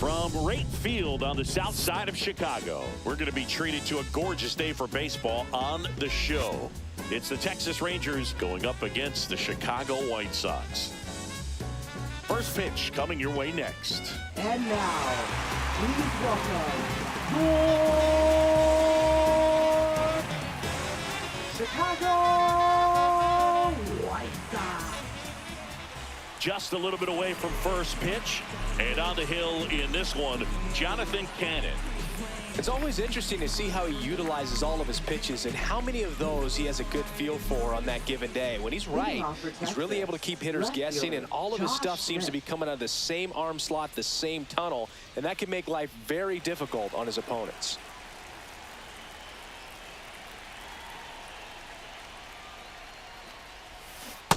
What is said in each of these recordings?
From Rate Field on the south side of Chicago, we're going to be treated to a gorgeous day for baseball on the show. It's the Texas Rangers going up against the Chicago White Sox. First pitch coming your way next. And now, please welcome your Chicago White Sox. Just a little bit away from first pitch, and on the hill in this one, Jonathan Cannon. It's always interesting to see how he utilizes all of his pitches and how many of those he has a good feel for on that given day. When he's right, he's really able to keep hitters guessing, and all of his stuff seems to be coming out of the same arm slot, the same tunnel, and that can make life very difficult on his opponents.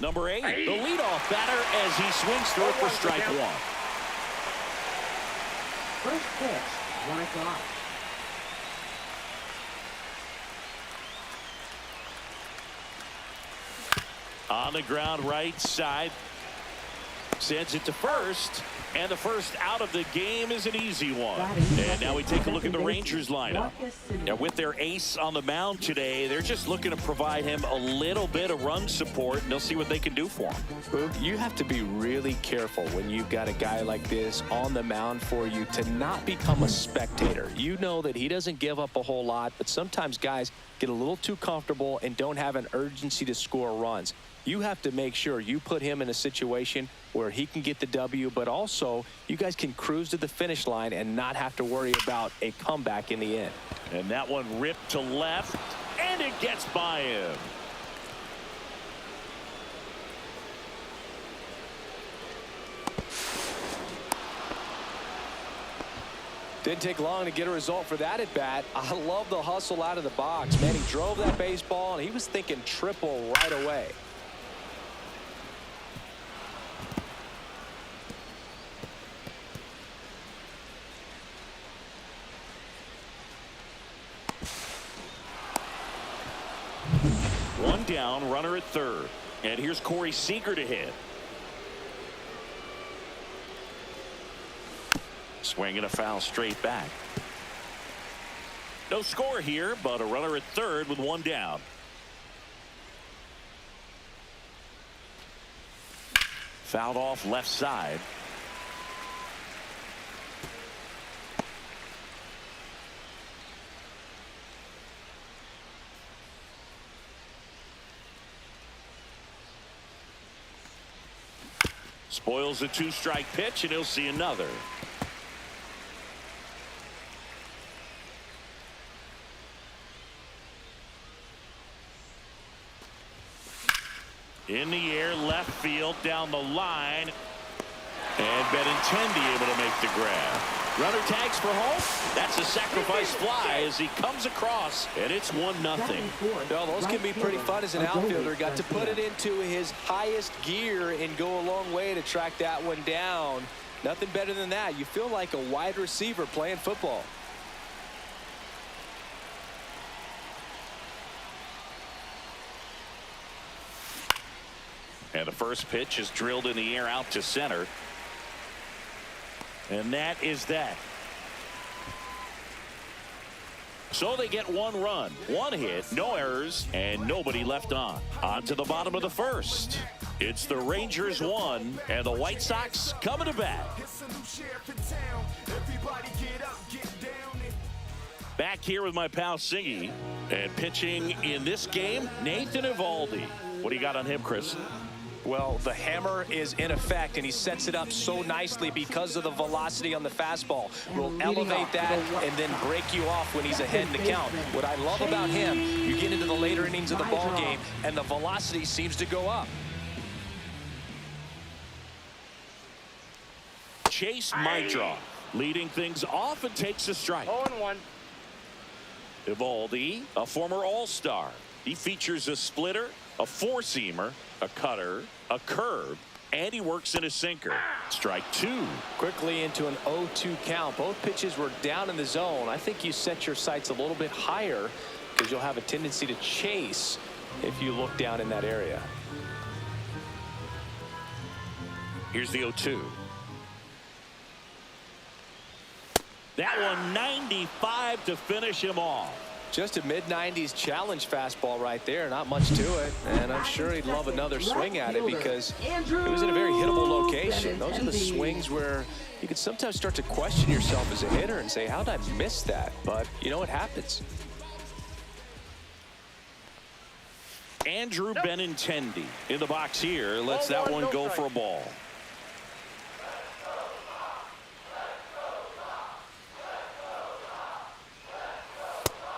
Number 8, the leadoff batter as he swings through it for strike one. First pitch, 1 o'clock. On the ground right side, sends it to first, and the first out of the game is an easy one. And now we take a look at the Rangers lineup. Now with their ace on the mound today, they're just looking to provide him a little bit of run support, and they'll see what they can do for him. Boog, you have to be really careful when you've got a guy like this on the mound for you to not become a spectator. You know that he doesn't give up a whole lot, but sometimes guys get a little too comfortable and don't have an urgency to score runs. You have to make sure you put him in a situation where he can get the W, but also you guys can cruise to the finish line and not have to worry about a comeback in the end. And that one ripped to left, and it gets by him. Didn't take long to get a result for that at bat. I love the hustle out of the box. Man, he drove that baseball, and he was thinking triple right away. One down, runner at third. And here's Corey Seager to hit. Swinging a foul straight back. No score here, but a runner at third with one down. Fouled off left side. Spoils a two-strike pitch, and he'll see another. In the air, left field, down the line. And Benintendi able to make the grab. Runner tags for home. That's a sacrifice fly as he comes across, and it's 1-0. Well, those can be pretty fun as an outfielder. Got to put it into his highest gear and go a long way to track that one down. Nothing better than that. You feel like a wide receiver playing football. And the first pitch is drilled in the air out to center. And that is that. So they get one run, one hit, no errors, and nobody left on. On to the bottom of the first. It's the Rangers 1 and the White Sox coming to bat. Back here with my pal Siggy, and pitching in this game, Nathan Eovaldi. What do you got on him, Chris? Well, the hammer is in effect, and he sets it up so nicely because of the velocity on the fastball. Will elevate that and then break you off when he's ahead in the count. What I love about him, you get into the later innings of the ball game, and the velocity seems to go up. Chase Meidroth leading things off and takes a strike. 0-1. Eovaldi, a former All-Star. He features a splitter, a four-seamer, a cutter, a curve, and he works in a sinker. Strike two. Quickly into an 0-2 count. Both pitches were down in the zone. I think you set your sights a little bit higher because you'll have a tendency to chase if you look down in that area. Here's the 0-2. That one 95 to finish him off. Just a mid-90s challenge fastball right there. Not much to it. And I'm sure he'd love another swing at it because it was in a very hittable location. Those are the swings where you can sometimes start to question yourself as a hitter and say, how did I miss that? But, you know, it happens. Andrew Benintendi in the box here. Lets that one go for a ball.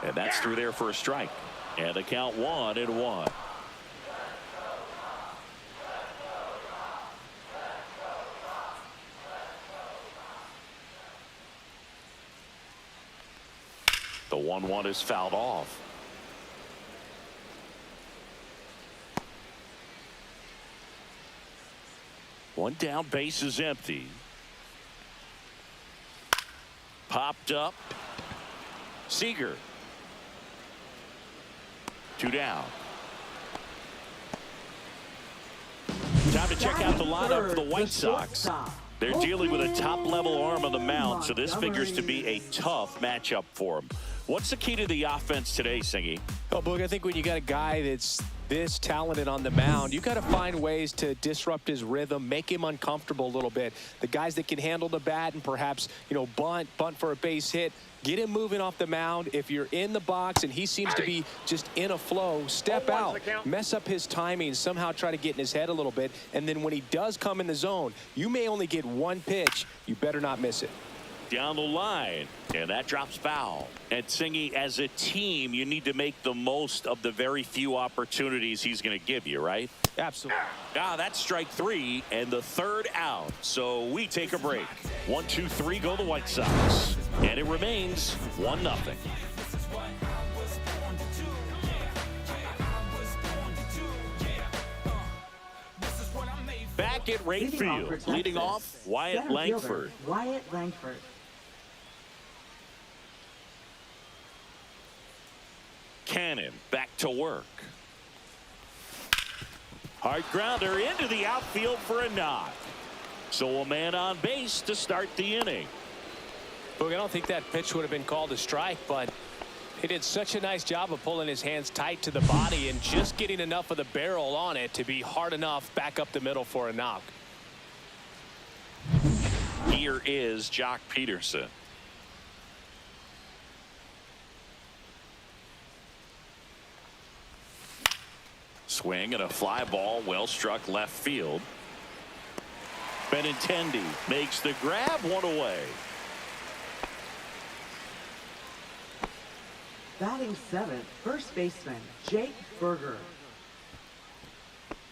And that's through there for a strike. And the count 1-1. The 1-1 is fouled off. One down, base is empty. Popped up. Seager. 2 down. Time to check out the lineup for the White Sox. They're dealing with a top-level arm on the mound, so this figures to be a tough matchup for them. What's the key to the offense today, Singy? Oh, Boog, I think when you got a guy that's this talented on the mound, you got to find ways to disrupt his rhythm, make him uncomfortable a little bit. The guys that can handle the bat and perhaps, you know, bunt for a base hit, get him moving off the mound. If you're in the box and he seems to be just in a flow, step out, mess up his timing, somehow try to get in his head a little bit. And then when he does come in the zone, you may only get one pitch. You better not miss it. Down the line, and that drops foul. And Singy, as a team, you need to make the most of the very few opportunities he's going to give you, right? Absolutely. That's strike 3 and the 3rd out. So we take a break. 1, 2, 3 go the White Sox. And it remains 1-0. Back at right field, leading off Wyatt Langford. Wyatt Langford. Cannon back to work. Hard grounder into the outfield for a knock. So a man on base to start the inning. Look, I don't think that pitch would have been called a strike, but he did such a nice job of pulling his hands tight to the body and just getting enough of the barrel on it to be hard enough back up the middle for a knock. Here is Jock Peterson. Swing and a fly ball, well struck left field. Benintendi makes the grab, 1 away. Batting 7th, first baseman Jake Burger.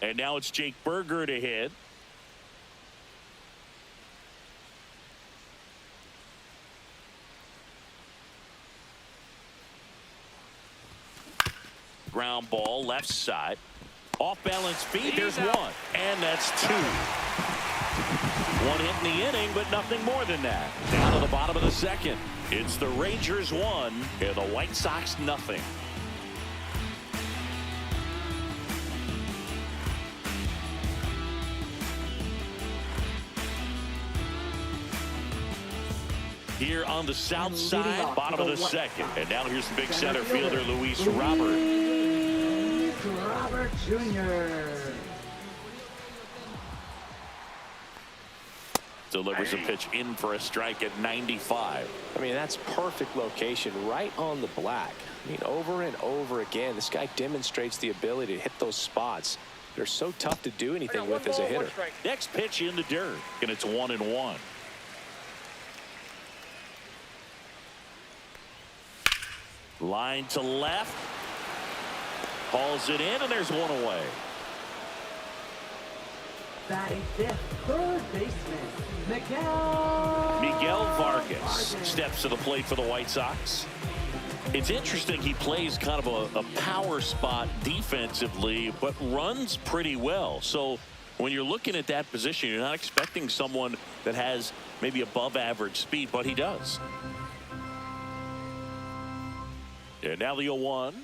And now it's Jake Burger to hit. Ground ball left side. Off balance feet. There's 1. And that's 2. 1 hit in the inning, but nothing more than that. Down to the bottom of the 2nd. It's the Rangers 1 and the White Sox nothing. Here on the south side, bottom of the 2nd. And now here's the big center fielder, Luis Robert. Robert Jr. Delivers a pitch in for a strike at 95. I mean, that's perfect location right on the black. I mean, over and over again, this guy demonstrates the ability to hit those spots. They're so tough to do anything with as a hitter. Next pitch in the dirt, and it's 1-1. Line to left. Hauls it in, and there's 1 away. Batting 5th, third baseman Miguel Vargas steps to the plate for the White Sox. It's interesting, he plays kind of a power spot defensively, but runs pretty well. So when you're looking at that position, you're not expecting someone that has maybe above average speed, but he does. And now the 0-1.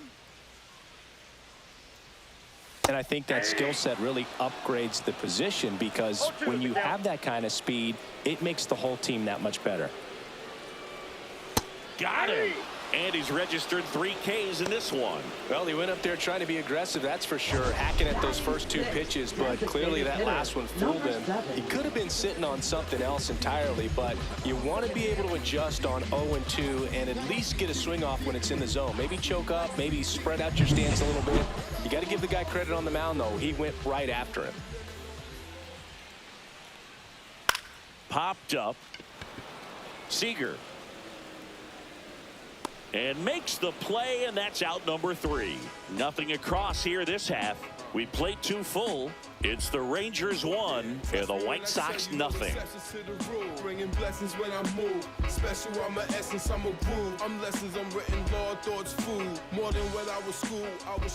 And I think that skill set really upgrades the position because when you have that kind of speed, it makes the whole team that much better. got him. And he's registered 3 Ks in this one. Well, he went up there trying to be aggressive, that's for sure, hacking at those first 2 pitches, but clearly that last one fooled him. He could have been sitting on something else entirely, but you want to be able to adjust on 0-2 and at least get a swing off when it's in the zone. Maybe choke up, maybe spread out your stance a little bit. You got to give the guy credit on the mound, though. He went right after him. Popped up. Seager. And makes the play, and that's out number 3. Nothing across here this half. We played 2 full. It's the Rangers 1 and the White Sox nothing. Bringing blessings when I move. Special, I'm an essence, I'm a groove. I'm lessons, I'm written law, thoughts, food. More than when I was school.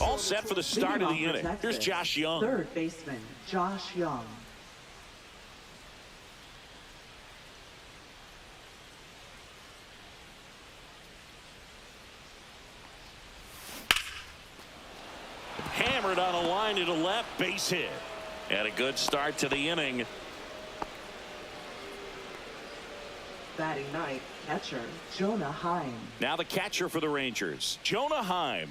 All set for the start of the inning. Here's Josh Young. Third baseman, Josh Young. Hammered on a line to the left, base hit. And a good start to the inning. Batting ninth, catcher, Jonah Heim. Now the catcher for the Rangers, Jonah Heim.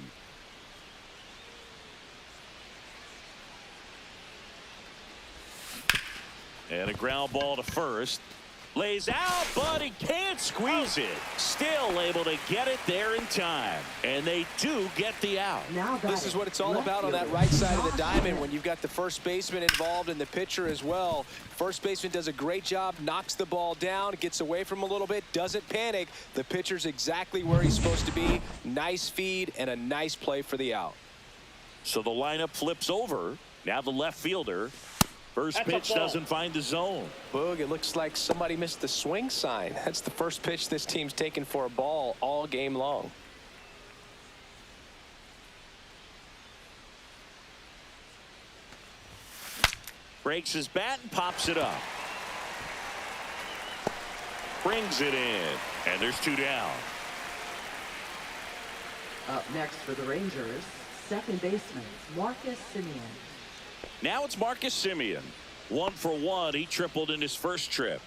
And a ground ball to first. Lays out, but he can't squeeze it. Still able to get it there in time. And they do get the out. Now this is what it's all about on that right side of the diamond when you've got the first baseman involved and the pitcher as well. First baseman does a great job, knocks the ball down, gets away from a little bit, doesn't panic. The pitcher's exactly where he's supposed to be. Nice feed and a nice play for the out. So the lineup flips over. Now the left fielder. First pitch doesn't find the zone. Boog, it looks like somebody missed the swing sign. That's the first pitch this team's taken for a ball all game long. Breaks his bat and pops it up. Brings it in. And there's 2 down. Up next for the Rangers, second baseman, Marcus Semien. Now it's Marcus Semien. 1 for 1. He tripled in his first trip.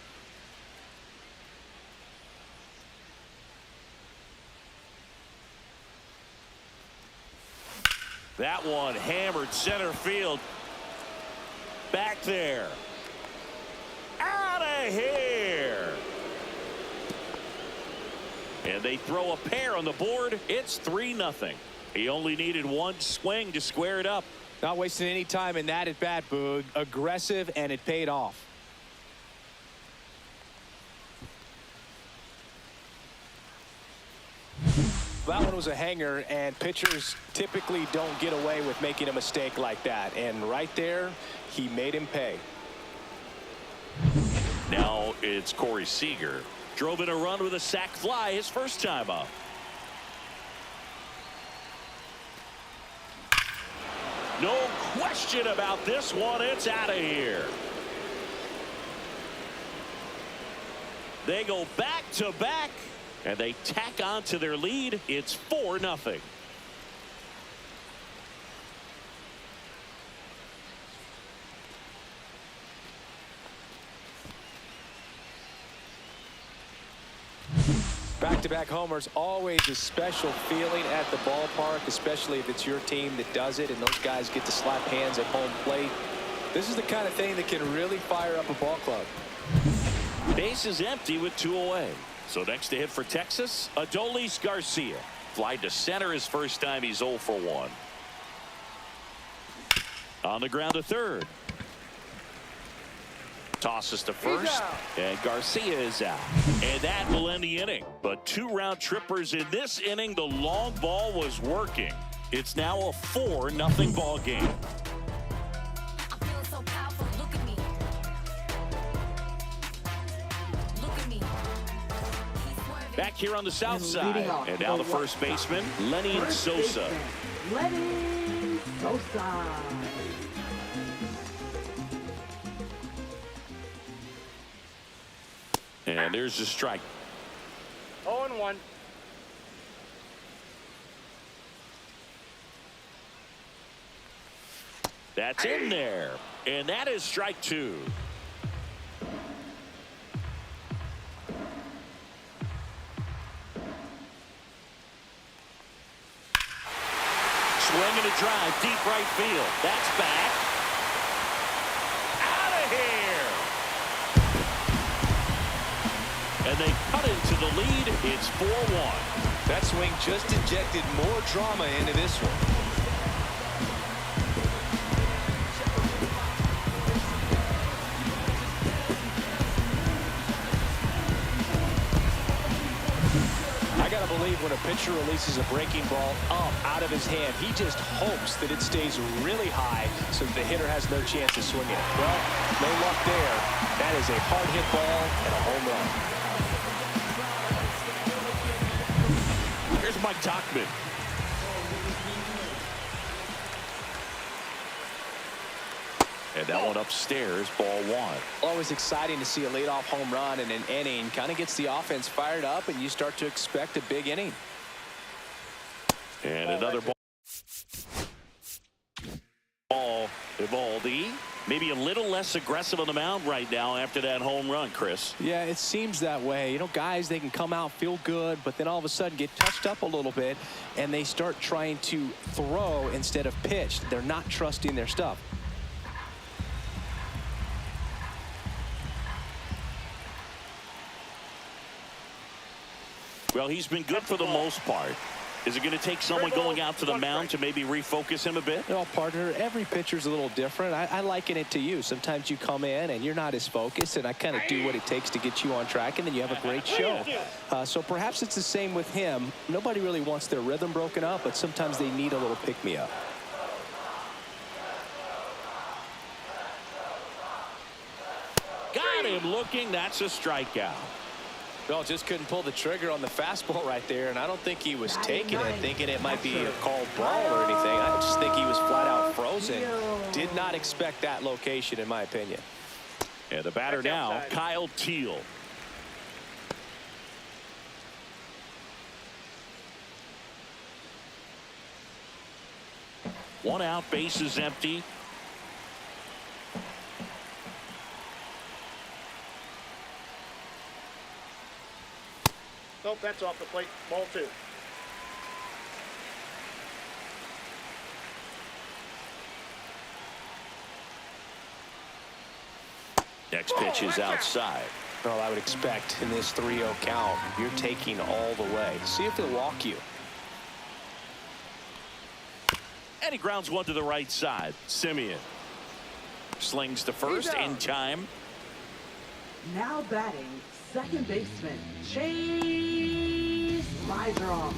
That one hammered center field. Back there. Out of here. And they throw a pair on the board. It's 3-0. He only needed 1 swing to square it up. Not wasting any time in that at bat, Boog. Aggressive, and it paid off. That one was a hanger, and pitchers typically don't get away with making a mistake like that. And right there, he made him pay. Now it's Corey Seager. Drove in a run with a sac fly his first time up. No question about this one. It's out of here. They go back to back and they tack on to their lead. It's 4-0. Back-to-back homers, always a special feeling at the ballpark, especially if it's your team that does it and those guys get to slap hands at home plate. This is the kind of thing that can really fire up a ball club. Base is empty with 2 away. So next to hit for Texas, Adolis Garcia. Fly to center his first time. He's 0 for 1. On the ground to third. Tosses to first, and Garcia is out. And that will end the inning. But 2 round trippers in this inning. The long ball was working. It's now a 4-0 ball game. Back here on the south side, and now the first baseman, Lenny Sosa. Lenny Sosa. And there's the strike. 0-1. That's in there. And that is strike 2. Swinging a drive, deep right field. That's back. Out of here. And they cut into the lead. It's 4-1. That swing just injected more drama into this one. I got to believe when a pitcher releases a breaking ball up out of his hand, he just hopes that it stays really high so that the hitter has no chance of swinging it. Well, no luck there. That is a hard hit ball and a home run. Here's Mike Tauchman. And that one upstairs, ball one. Always exciting to see a leadoff home run in an inning. Kind of gets the offense fired up, and you start to expect a big inning. And another ball. Eovaldi, maybe a little less aggressive on the mound right now after that home run, Chris. Yeah, it seems that way. You know, guys, they can come out, feel good, but then all of a sudden get touched up a little bit, and they start trying to throw instead of pitch. They're not trusting their stuff. Well, he's been good for the most part. Is it going to take someone going out to the mound to maybe refocus him a bit? You know, partner, every pitcher's a little different. I liken it to you. Sometimes you come in and you're not as focused, and I kind of do what it takes to get you on track, and then you have a great show. So perhaps it's the same with him. Nobody really wants their rhythm broken up, but sometimes they need a little pick-me-up. Got him looking. That's a strikeout. Well, just couldn't pull the trigger on the fastball right there, and I don't think he was taking it, thinking it might be a called ball or anything. I just think he was flat out frozen. Did not expect that location, in my opinion. And the batter now, Kyle Teel. One out, base is empty. Nope, that's off the plate. Ball two. Next pitch is outside. Well, I would expect in this 3-0 count, you're taking all the way. See if they'll walk you. And he grounds one to the right side. Simeon slings to first in time. Now batting, second baseman, Chase Meidrom.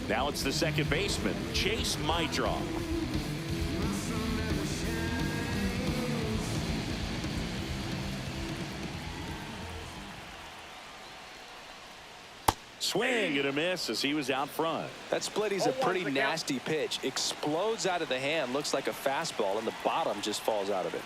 Now it's the second baseman, Chase Meidrom. Swing and a miss as he was out front. That splitty's a pretty nasty pitch. Explodes out of the hand, looks like a fastball, and the bottom just falls out of it.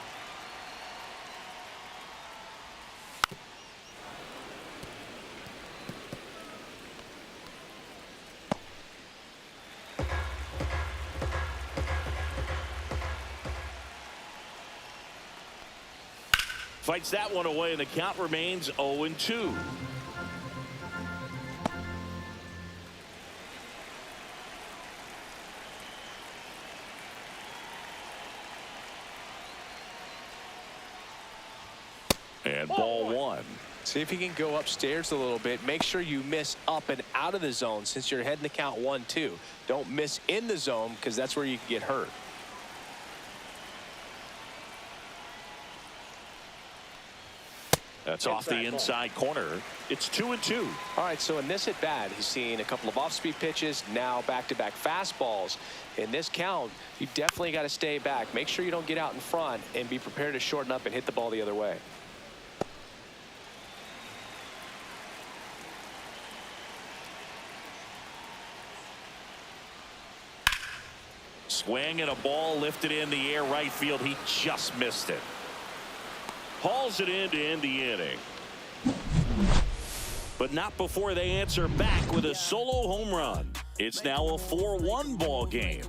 Fights that one away, and the count remains 0-2. And ball one. See if you can go upstairs a little bit. Make sure you miss up and out of the zone since you're heading the count 1-2. Don't miss in the zone because that's where you can get hurt. That's off the inside corner. It's 2-2. All right, so in this at bat, he's seen a couple of off-speed pitches, now back-to-back fastballs. In this count, you definitely got to stay back. Make sure you don't get out in front and be prepared to shorten up and hit the ball the other way. Swing and a ball lifted in the air right field. He just missed it. Hauls it in to end the inning. But not before they answer back with a solo home run. It's now a 4-1 ball game.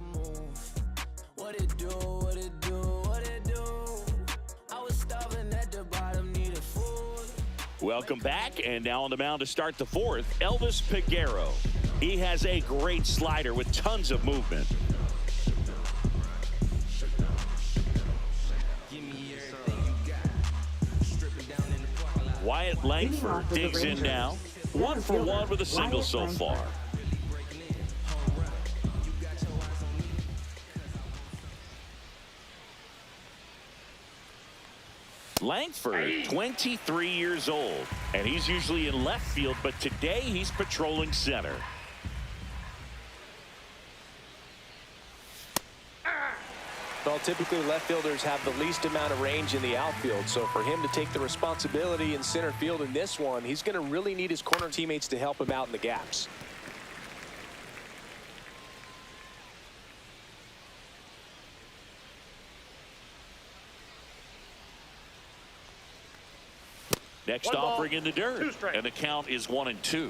Welcome back, and now on the mound to start the fourth, Elvis Peguero. He has a great slider with tons of movement. Wyatt Langford digs in now. 1 for 1 with a single so far. Langford, 23 years old, and he's usually in left field, but today he's patrolling center. Well, typically left fielders have the least amount of range in the outfield, so for him to take the responsibility in center field in this one, he's going to really need his corner teammates to help him out in the gaps. Next offering in the dirt, and the count is 1-2.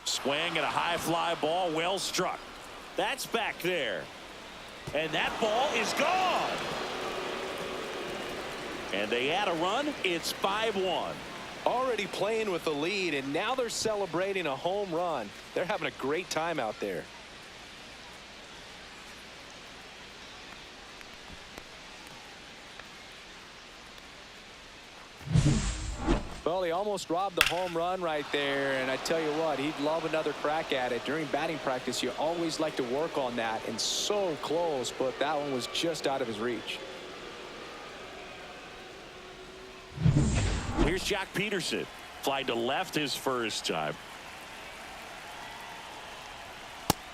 Swing and a high fly ball, well struck. That's back there. And that ball is gone. And they add a run. It's 5-1. Already playing with the lead, and now they're celebrating a home run. They're having a great time out there. Well, he almost robbed the home run right there, and I tell you what, he'd love another crack at it. During batting practice, you always like to work on that, and so close, but that one was just out of his reach. Here's Jack Peterson. Fly to left his first time.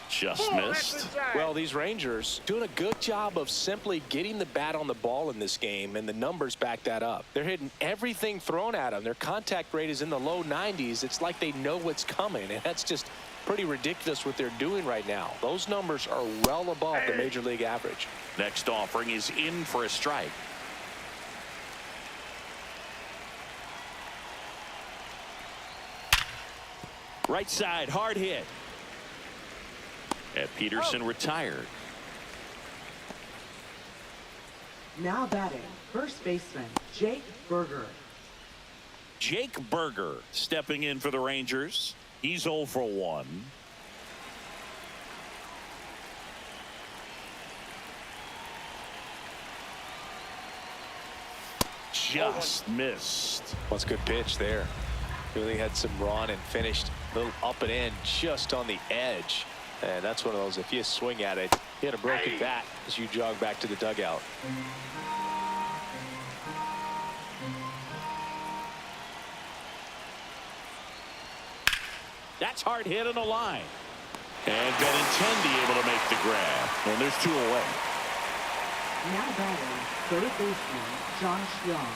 Just missed. Well, these Rangers doing a good job of simply getting the bat on the ball in this game, and the numbers back that up. They're hitting everything thrown at them. Their contact rate is in the low 90s. It's like they know what's coming, and that's just pretty ridiculous what they're doing right now. Those numbers are well above the major league average. Next offering is in for a strike. Right side, hard hit. And Peterson retired. Now batting, first baseman Jake Berger. Jake Berger stepping in for the Rangers. He's 0 for 1. Just missed. Well, it's a good pitch there. Really had some run and finished a little up and in just on the edge. And that's one of those, if you swing at it, you hit a broken bat as you jog back to the dugout. That's hard hit on the line. And Benintendi able to make the grab. And there's 2 away. Now batting, third baseman Josh Young.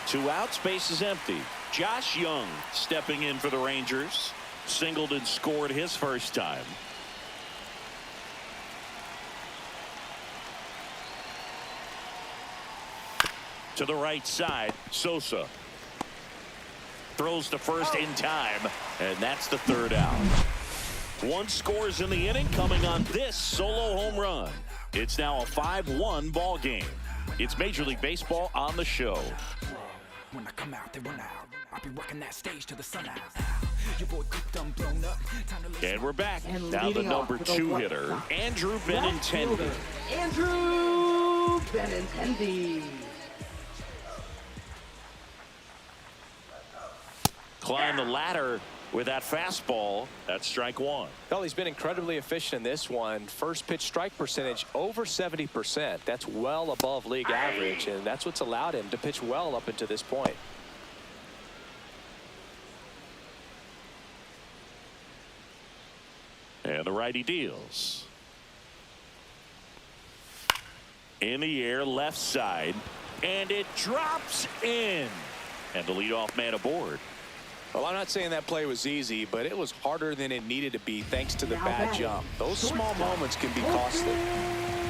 2 outs, base is empty. Josh Young stepping in for the Rangers. Singled and scored his first time. To the right side, Sosa throws to first in time, and that's the 3rd out. 1 scores in the inning, coming on this solo home run. It's now a 5-1 ball game. It's Major League Baseball on the show. When I come out, they run out. I'll be rocking that stage to the sun out. Your boy cooked, I'm blown up. And we're back. And now the number 2 hitter, shot. Andrew Benintendi. Andrew Benintendi. Climb the ladder with that fastball. That's strike 1. Well, he's been incredibly efficient in this one. First pitch strike percentage over 70%. That's well above league average, and that's what's allowed him to pitch well up until this point. And the righty deals. In the air, left side, and it drops in. And the leadoff man aboard. Well, I'm not saying that play was easy, but it was harder than it needed to be thanks to the bad jump. Those small moments can be costly.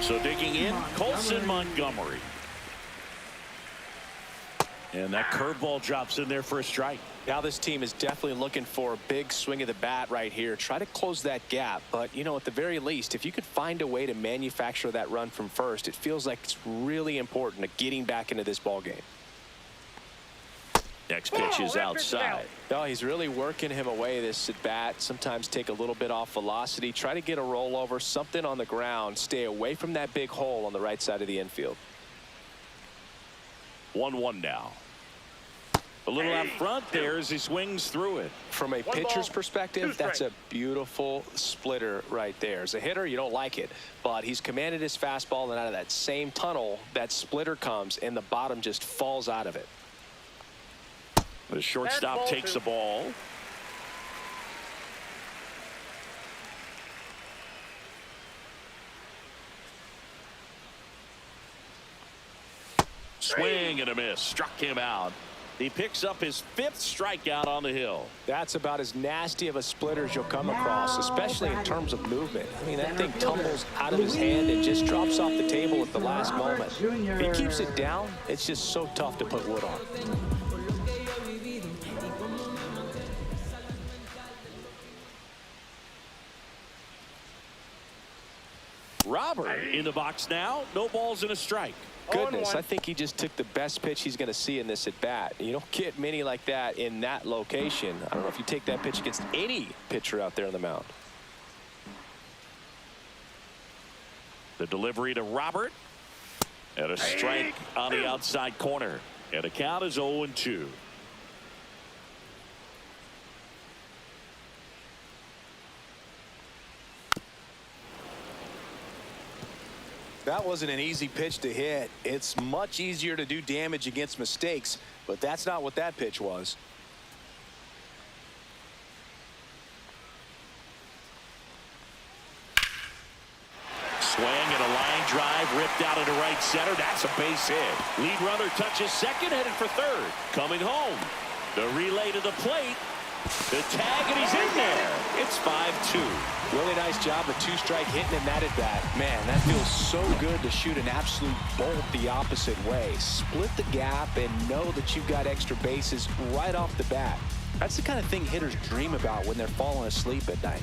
So digging in, Colson Montgomery. And that curveball drops in there for a strike. Now this team is definitely looking for a big swing of the bat right here. Try to close that gap. But, you know, at the very least, if you could find a way to manufacture that run from first, it feels like it's really important to getting back into this ball game. Next pitch is outside. No, he's really working him away this at bat. Sometimes take a little bit off velocity. Try to get a rollover, something on the ground. Stay away from that big hole on the right side of the infield. 1-1 now. A little out front there as he swings through it. From a pitcher's perspective, that's a beautiful splitter right there. As a hitter, you don't like it, but he's commanded his fastball, and out of that same tunnel, that splitter comes, and the bottom just falls out of it. The shortstop takes the ball. Swing and a miss. Struck him out. He picks up his 5th strikeout on the hill. That's about as nasty of a splitter as you'll come across, especially in terms of movement. I mean, that thing tumbles out of his hand and just drops off the table at the last moment. If he keeps it down, it's just so tough to put wood on. Robert in the box now. No balls and a strike. Goodness, I think he just took the best pitch he's going to see in this at bat. You don't get many like that in that location. I don't know if you take that pitch against any pitcher out there on the mound. The delivery to Robert. And a strike on the outside corner. And the count is 0-2. That wasn't an easy pitch to hit. It's much easier to do damage against mistakes, but that's not what that pitch was. Swing and a line drive ripped out into right center. That's a base hit. Lead runner touches second, headed for third. Coming home. The relay to the plate. The tag, and he's in there. It's 5-2. Really nice job of 2-strike hitting in that at bat. Man, that feels so good to shoot an absolute bolt the opposite way. Split the gap and know that you've got extra bases right off the bat. That's the kind of thing hitters dream about when they're falling asleep at night.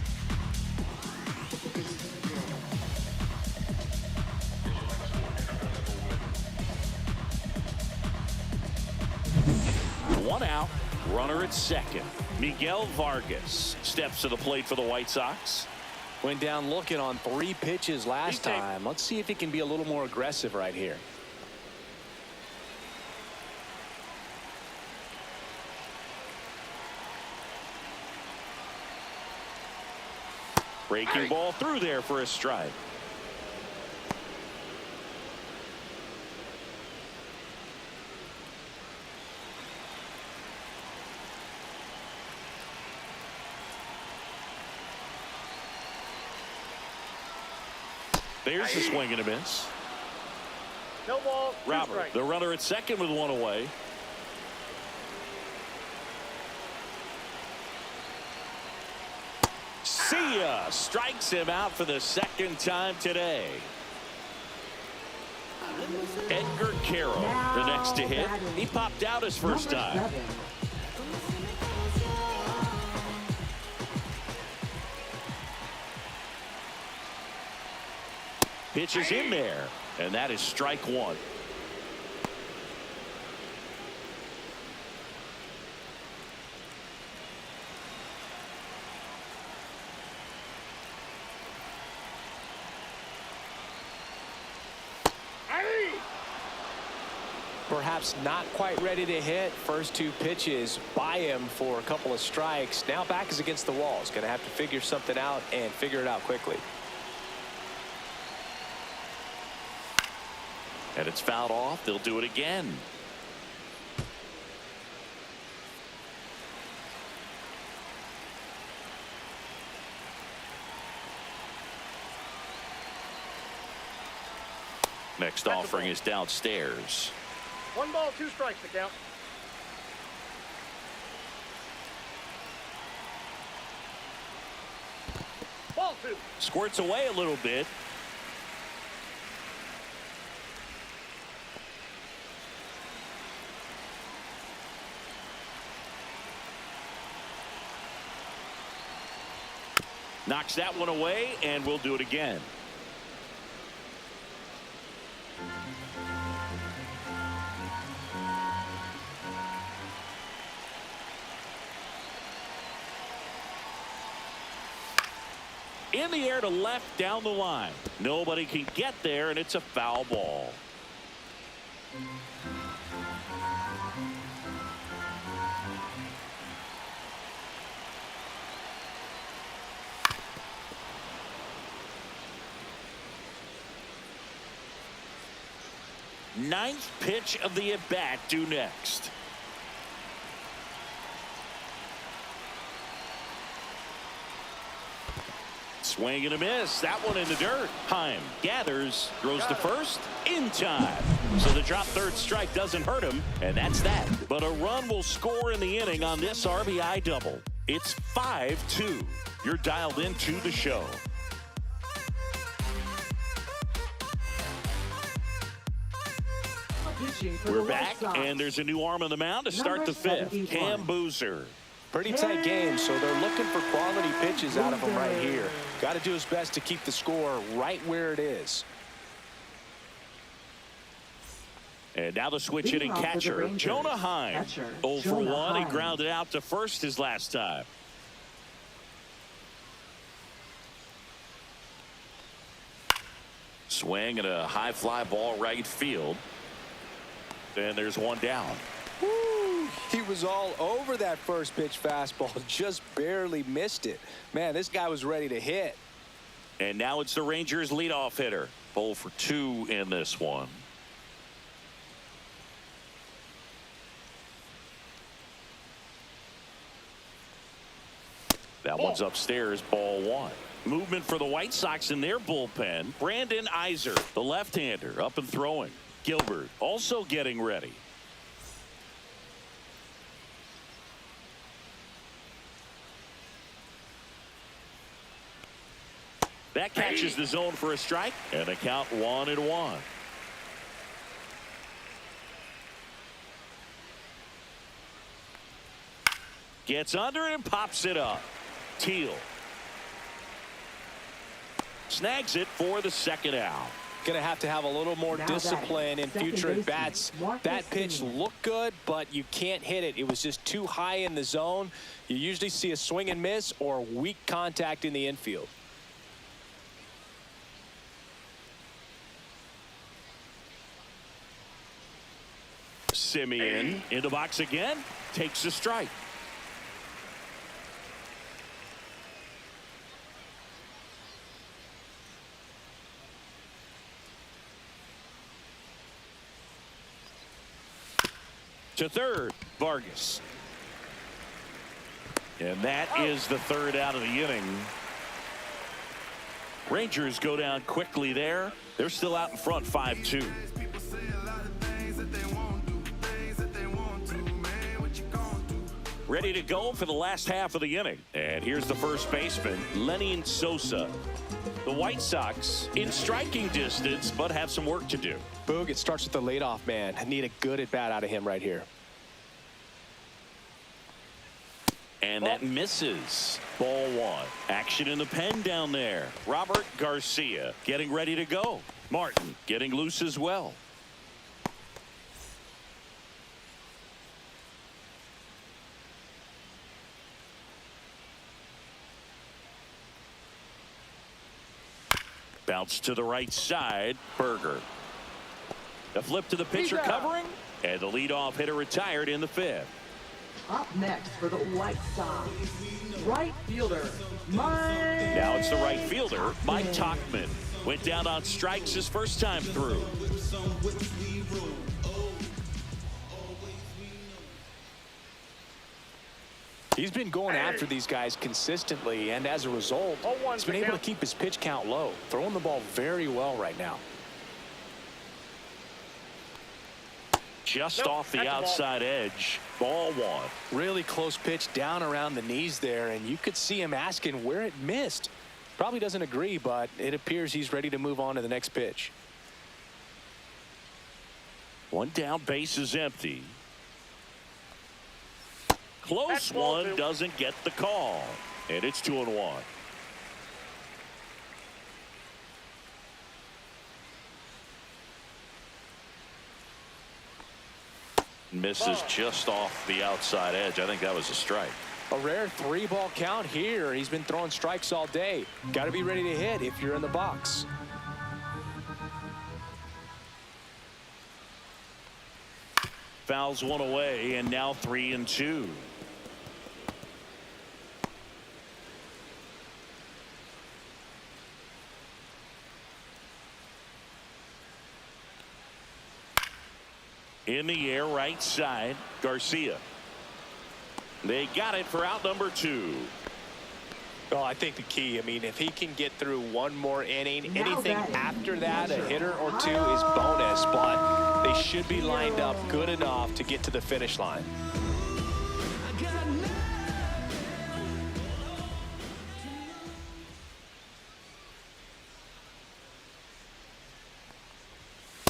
One out. Runner at second. Miguel Vargas steps to the plate for the White Sox. Went down looking on 3 pitches last time. Let's see if he can be a little more aggressive right here. Breaking ball through there for a strike. There's the swing and a miss. No ball. Robert, the runner at second with 1 away. See ya. Strikes him out for the 2nd time today. Edgar Carroll, the next to hit. He popped out his first time. Pitch is in there, and that is strike 1. Perhaps not quite ready to hit. First 2 pitches by him for a couple of strikes. Now back is against the wall. He's going to have to figure something out and figure it out quickly. And it's fouled off. They'll do it again. Next offering is downstairs. 1 ball, 2 strikes to count. Ball 2. Squirts away a little bit. Knocks that one away, and we'll do it again. In the air to left down the line. Nobody can get there, and it's a foul ball. Ninth pitch of the at-bat due next. Swing and a miss. That one in the dirt. Heim gathers, throws to first in time. So the drop third strike doesn't hurt him, and that's that. But a run will score in the inning on this RBI double. It's 5-2. You're dialed into the show. We're back, and there's a new arm on the mound to start the fifth. Cam Boozer. Pretty tight game, so they're looking for quality pitches out of him right here. Got to do his best to keep the score right where it is. And now the switch hitting catcher, Jonah Heim. 0 for 1. He grounded out to first his last time. Swing and a high fly ball right field. And there's one down. Woo, he was all over that first pitch fastball, just barely missed it. Man, this guy was ready to hit. And now it's the Rangers leadoff hitter. 0 for 2 in this one. That one's upstairs, ball 1. Movement for the White Sox in their bullpen. Brandon Iser, the left-hander, up and throwing. Gilbert also getting ready. That catches the zone for a strike, and the count 1-1. Gets under it and pops it up. Teal snags it for the second out. Going to have a little more discipline in future at bats. That pitch looked good, but you can't hit it. It was just too high in the zone. You usually see a swing and miss or weak contact in the infield. Simeon in the box again, takes a strike. To third, Vargas. And that is the third out of the inning. Rangers go down quickly there. They're still out in front, 5-2. Ready to go for the last half of the inning. And here's the first baseman, Lenyn Sosa. The White Sox in striking distance, but have some work to do. Boog, it starts with the leadoff man. I need a good at bat out of him right here. And that misses. Ball 1. Action in the pen down there. Robert Garcia getting ready to go. Martin getting loose as well. Bounce to the right side. Berger. The flip to the pitcher covering. And the leadoff hitter retired in the fifth. Up next for the White Sox, right fielder, Mike. Now it's the right fielder, Mike Tauchman. Went down on strikes his first time through. He's been going after these guys consistently, and as a result, he's been able to keep his pitch count low, throwing the ball very well right now. Just off the outside edge. Ball 1. Really close pitch down around the knees there, and you could see him asking where it missed. Probably doesn't agree, but it appears he's ready to move on to the next pitch. One down, base is empty. Close one, doesn't get the call. And it's 2-1. Misses just off the outside edge. I think that was a strike. A rare 3-ball count here. He's been throwing strikes all day. Got to be ready to hit if you're in the box. Fouls one away, and now 3-2. In the air, right side, Garcia. They got it for out number 2. Well, I think the key, I mean, if he can get through one more inning, Now anything batting, after that, a catcher, hitter or two is bonus, but they should be lined up good enough to get to the finish line.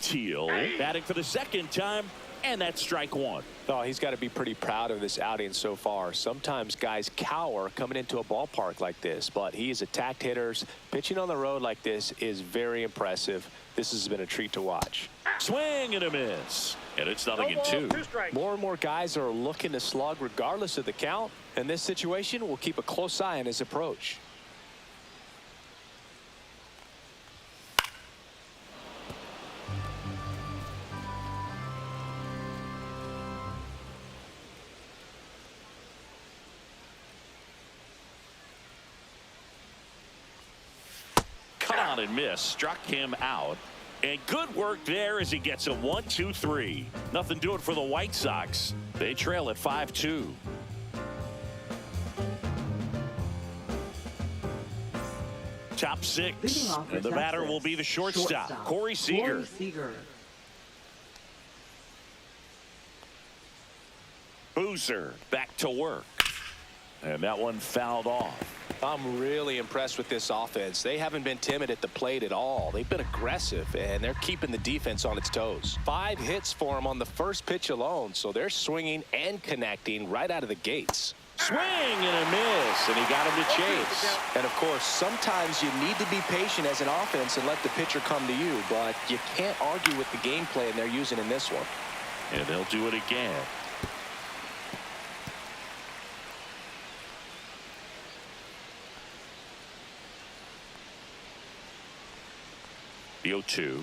Teal batting for the second time, and that's strike 1. Oh, he's got to be pretty proud of this outing so far. Sometimes guys cower coming into a ballpark like this, but he has attacked hitters. Pitching on the road like this is very impressive. This has been a treat to watch. Swing and a miss, and it's No nothing in balls, 2. 2 strikes. More and more guys are looking to slug regardless of the count. In this situation, we'll keep a close eye on his approach. Cut on and miss, struck him out. And good work there as he gets a 1-2-3. Nothing doing for the White Sox. They trail at 5-2. Top 6. Leading off for And the batter Texas, will be the shortstop, Corey Seager. Boozer back to work. And that one fouled off. I'm really impressed with this offense. They haven't been timid at the plate at all. They've been aggressive, and they're keeping the defense on its toes. 5 hits for them on the first pitch alone, so they're swinging and connecting right out of the gates. Swing and a miss, and he got him to chase. And, of course, sometimes you need to be patient as an offense and let the pitcher come to you, but you can't argue with the game plan they're using in this one. And they'll do it again. The 0-2.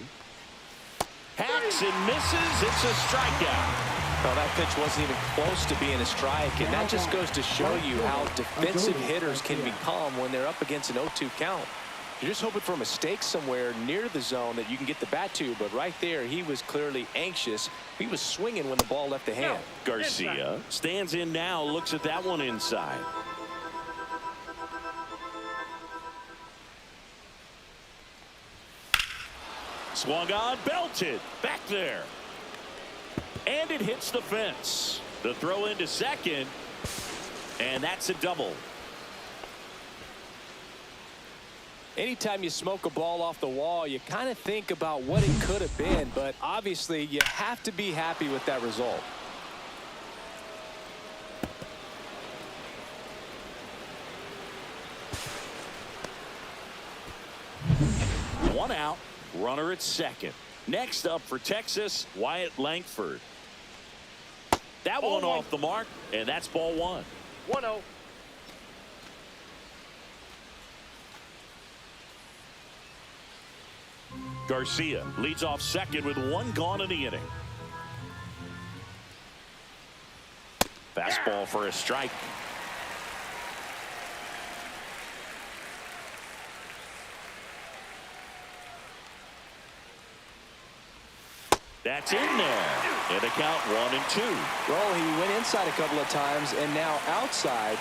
Hacks and misses. It's a strikeout. Well, that pitch wasn't even close to being a strike, and that just goes to show you how defensive hitters can become when they're up against an 0-2 count. You're just hoping for a mistake somewhere near the zone that you can get the bat to, but right there, he was clearly anxious. He was swinging when the ball left the hand. Garcia stands in now, looks at that one inside. Swung on, belted, back there. And it hits the fence. The throw into second, and that's a double. Anytime you smoke a ball off the wall, you kind of think about what it could have been, but obviously you have to be happy with that result. One out, runner at second. Next up for Texas, Wyatt Langford. That one off the mark, and that's ball 1. 1-0. Garcia leads off second with 1 gone in the inning. Fastball for a strike. That's in there. And the count 1-2. Well, he went inside a couple of times, and now outside.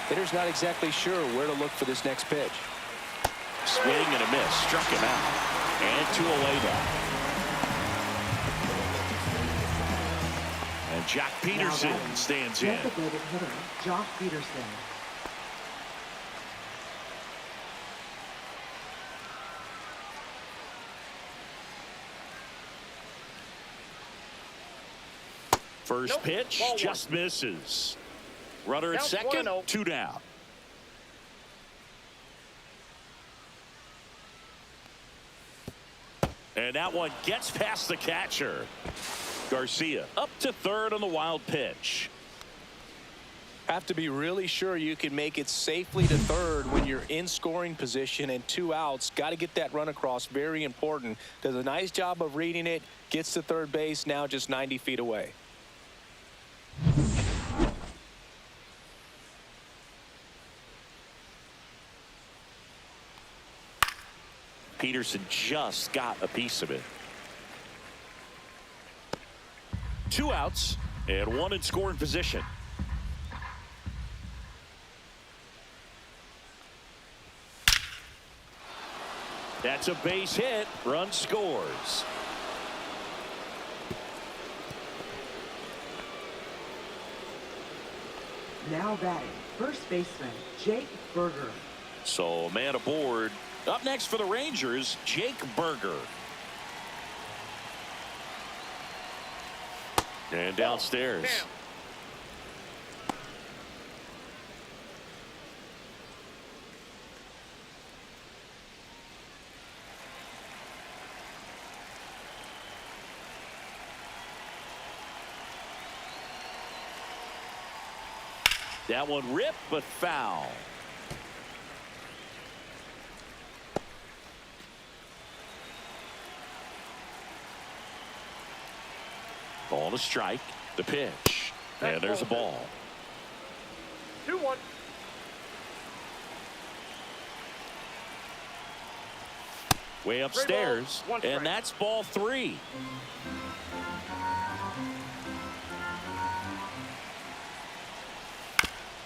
Hitter's not exactly sure where to look for this next pitch. Swing and a miss. Struck him out. And 2 away now. And Jock Peterson stands in. Designated hitter, Jock Peterson. First pitch just misses. Runner at second, 2 down. And that one gets past the catcher. Garcia up to third on the wild pitch. Have to be really sure you can make it safely to third when you're in scoring position and 2 outs. Got to get that run across. Very important. Does a nice job of reading it. Gets to third base, now just 90 feet away. Peterson just got a piece of it. 2 outs and 1 in scoring position. That's a base hit. Run scores. Now batting, first baseman Jake Burger. So a man aboard. Up next for the Rangers, Jake Burger. And downstairs. That one ripped, but foul. Ball to strike. The pitch. And there's a ball. 2-1. Way upstairs. Ball, 1 strike. And that's ball 3.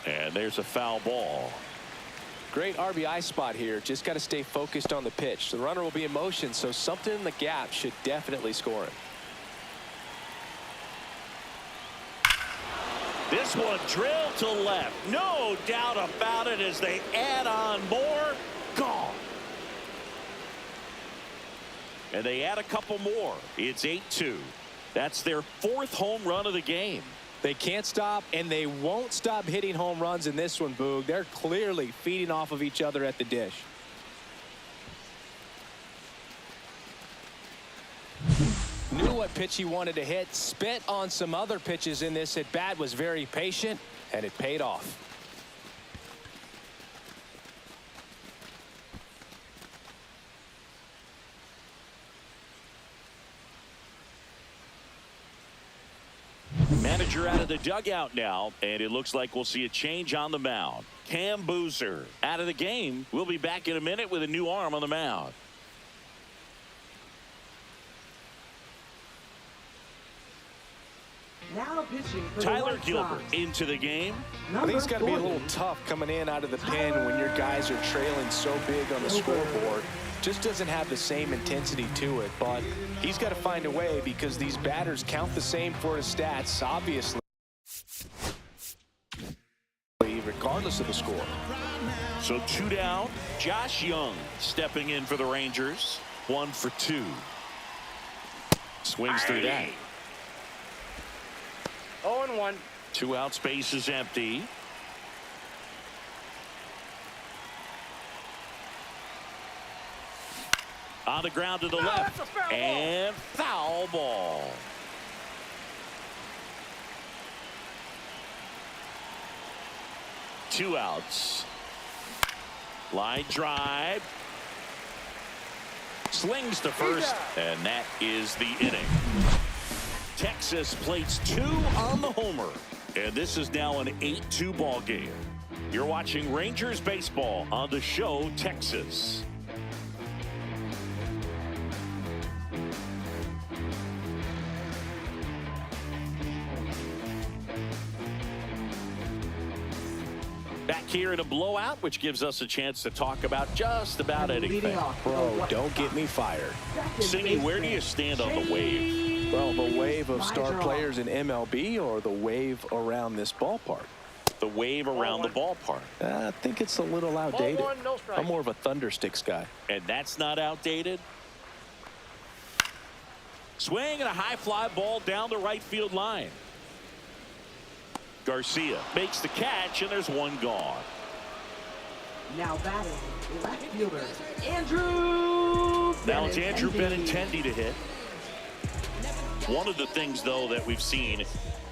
And there's a foul ball. Great RBI spot here. Just got to stay focused on the pitch. The runner will be in motion, so something in the gap should definitely score him. This one drilled to left. No doubt about it as they add on more. Gone. And they add a couple more. It's 8-2. That's their 4th home run of the game. They can't stop, and they won't stop hitting home runs in this one, Boog. They're clearly feeding off of each other at the dish. Knew what pitch he wanted to hit. Spit on some other pitches in this at bat. Was very patient, and it paid off. Manager out of the dugout now, and it looks like we'll see a change on the mound. Cam Boozer out of the game. We'll be back in a minute with a new arm on the mound. Now pitching for Tyler the White Gilbert Sox. into the game. I think it's got to be a 40. little tough coming in out of the pen when your guys are trailing so big on the scoreboard. Just doesn't have the same intensity to it, but he's got to find a way because these batters count the same for his stats, obviously, regardless of the score. So 2 down. Josh Young stepping in for the Rangers. 1 for 2. Swings through that. 0-1. 2 out, space is empty. On the ground to the left. That's a foul ball. And foul ball. Two outs. Line drive. Slings to first, and that is the inning. Texas plates 2 on the homer, and this is now an 8-2 ball game. You're watching Rangers baseball on the show Texas. Back here in a blowout, which gives us a chance to talk about just about anything. Leading off for the Bro, White don't Sox. get me fired. Second Singy, where do baseman, you stand on the wave? Well, the wave of star Mizrahi. players in MLB or the wave around this ballpark? The wave around the ballpark. I think it's a little outdated. Ball 1, no strike. I'm more of a Thundersticks guy. And that's not outdated. Swing and a high fly ball down the right field line. Garcia makes the catch, and there's one gone. Now batting, left fielder Andrew Now it's Andrew Benintendi. Benintendi to hit. One of the things, though, that we've seen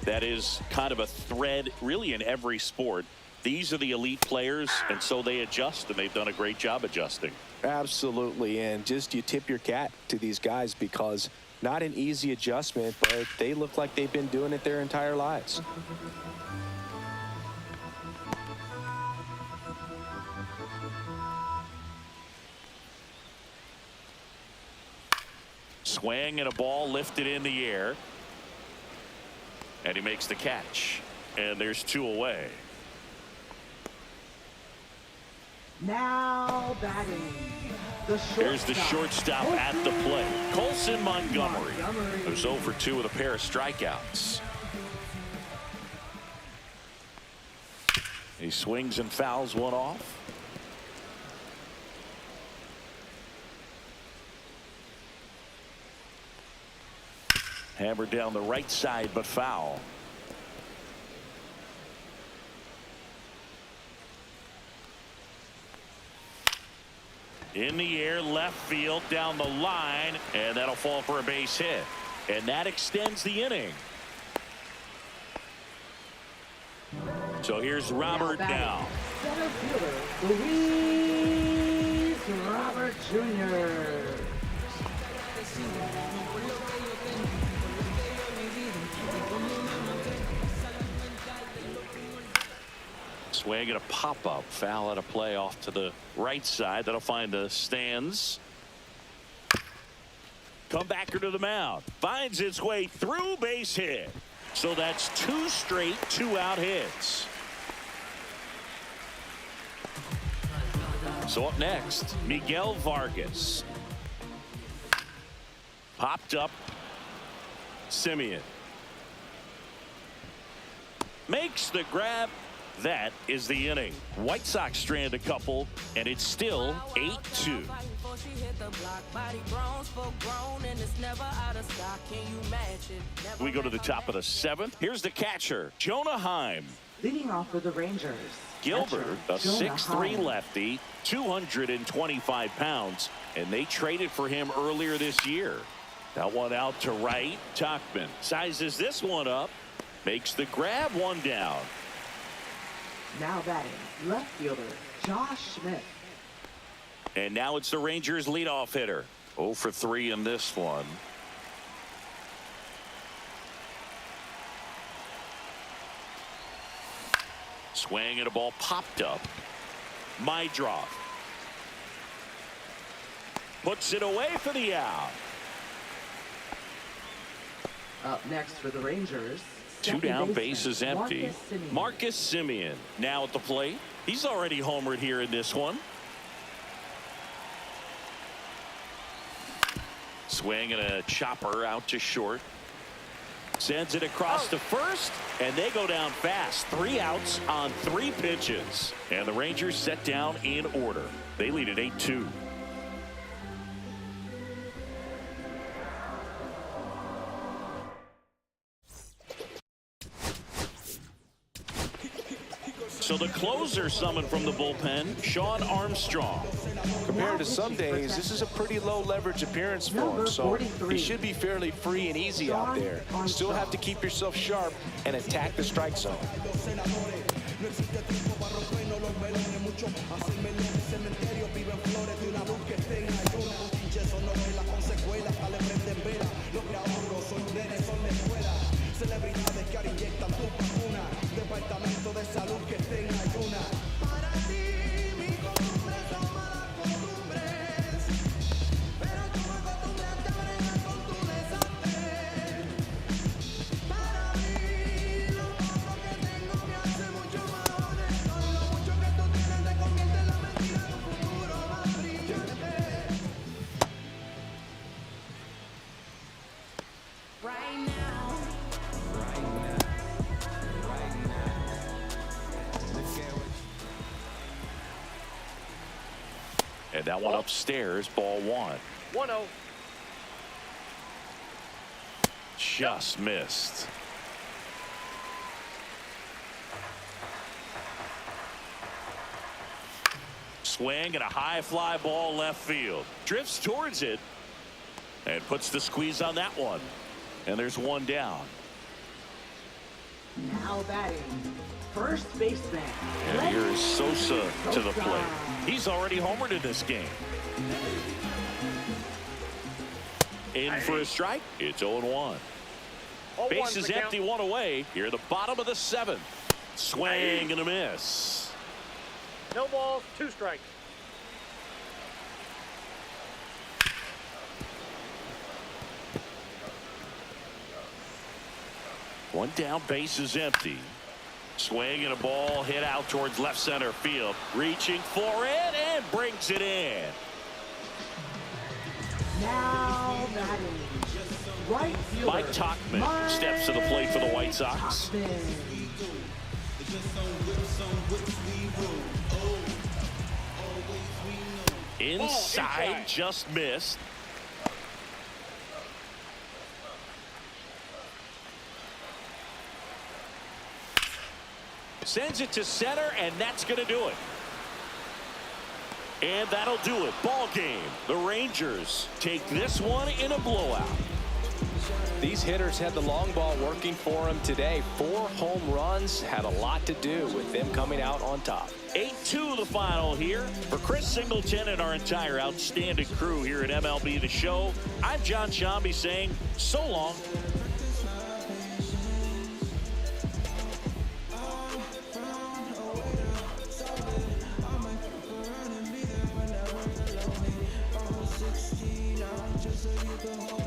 That is kind of a thread really in every sport. These are the elite players, and so they adjust, and they've done a great job adjusting. Absolutely, and just you tip your cap to these guys because not an easy adjustment, but they look like they've been doing it their entire lives. Swing and a ball lifted in the air. And he makes the catch. And there's 2 away. Now batting. Here's the shortstop at the plate. Colson Montgomery, who's 0 for 2 with a pair of strikeouts. He swings and fouls one off. Hammered down the right side, but foul. In the air, left field, down the line, and that'll fall for a base hit. And that extends the inning. So here's Robert now. Center fielder, Luis Robert Jr. Swing and a pop-up, foul at a play off to the right side. That'll find the stands. Comebacker to the mound. Finds its way through, base hit. So that's 2 straight 2-out hits. So up next, Miguel Vargas. Popped up. Simeon. Makes the grab. That is the inning. White Sox strand a couple, and it's still 8-2. We go to the top of the 7th. Here's the catcher, Jonah Heim. Leading off for the Rangers. Gilbert, a 6'3 lefty, 225 pounds, and they traded for him earlier this year. That one out to right. Tauchman sizes this one up, makes the grab, 1 down. Now batting, left fielder, Josh Smith. And now it's the Rangers leadoff hitter. 0 for 3 in this one. Swing and a ball popped up. Mydroff puts it away for the out. Up next for the Rangers. 2 down, bases empty. Marcus Semien now at the plate. He's already homered here in this one. Swing and a chopper out to short. Sends it across to first, and they go down fast. 3 outs on 3 pitches. And the Rangers set down in order. They lead at 8-2. So the closer summoned from the bullpen, Sean Armstrong. Compared to some days, this is a pretty low leverage appearance for him, so he should be fairly free and easy out there. Still have to keep yourself sharp and attack the strike zone. And that one upstairs, ball 1. 1-0. Just missed. Swing and a high fly ball left field. Drifts towards it and puts the squeeze on that one. And there's 1 down. Now batting, first baseman. And here is Sosa to the plate. He's already homered in this game. In for a strike. It's 0-1. Base is empty, one away. Here, the bottom of the 7th. Swing and a miss. No balls, 2 strikes. One down, base is empty. Swing and a ball hit out towards left center field. Reaching for it and brings it in. Now batting, right fielder. Mike Tauchman steps to the plate for the White Sox. Inside, just missed. Sends it to center, and that's going to do it. And that'll do it. Ball game. The Rangers take this one in a blowout. These hitters had the long ball working for them today. 4 home runs had a lot to do with them coming out on top. 8-2 the final here. For Chris Singleton and our entire outstanding crew here at MLB The Show, I'm John Shambi saying so long. Just so you can hold